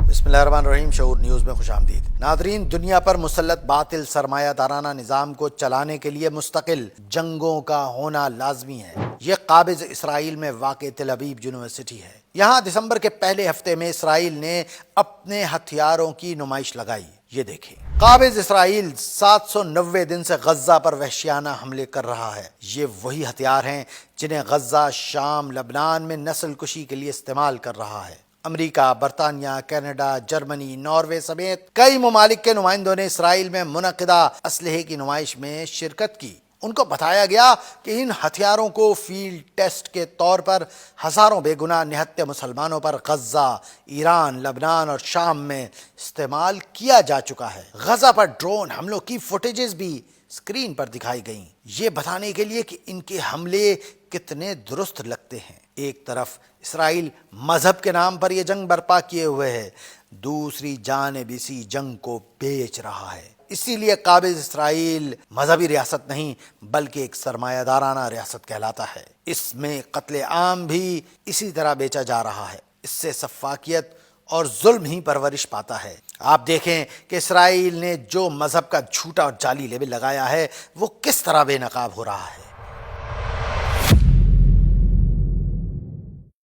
बिस्मिल्लाहिर्रहमानिर्रहीम। शऊर न्यूज़ में खुश आमदीद। नादरीन, दुनिया पर मुसल्लत बातिल सरमाया दाराना निज़ाम को चलाने के लिए मुस्तकिल जंगों का होना लाजमी है। ये काबिज इसराइल में वाक़े तेल अवीव यूनिवर्सिटी है। यहाँ दिसंबर के पहले हफ्ते में इसराइल ने अपने हथियारों की नुमाइश लगाई। ये देखें, काबिज इसराइल 790 दिन से गज्जा पर वहशियाना हमले कर रहा है। ये वही हथियार हैं जिन्हें गज्जा, शाम, लबनान में नस्ल कुशी के लिए इस्तेमाल कर रहा है। अमेरिका, बरतानिया, कनाडा, जर्मनी, नॉर्वे समेत कई ममालिक के नुमाइंदों ने इसराइल में मुनक़िदा असलहे की नुमाइश में शिरकत की। उनको बताया गया कि इन हथियारों को फील्ड टेस्ट के तौर पर हज़ारों बेगुनाह निहत्थे मुसलमानों पर गज्जा, ईरान, लबनान और शाम में इस्तेमाल किया जा चुका है। गज़ा पर ड्रोन हमलों की फुटेजेस भी स्क्रीन पर दिखाई गईं, ये बताने के लिए कि इनके हमले कितने दुरुस्त लगते हैं। एक तरफ इसराइल मजहब के नाम पर यह जंग बर्पा किए हुए है, दूसरी जानिब इसी जंग को बेच रहा है। इसीलिए काबिज इसराइल मजहबी रियासत नहीं बल्कि एक सरमायादाराना रियासत कहलाता है। इसमें कत्ले आम भी इसी तरह बेचा जा रहा है। इससे सफाकियत और जुल्म ही परवरिश पाता है। आप देखें कि इसराइल ने जो मजहब का झूठा और जाली लेबल लगाया है वो किस तरह बेनकाब हो रहा है।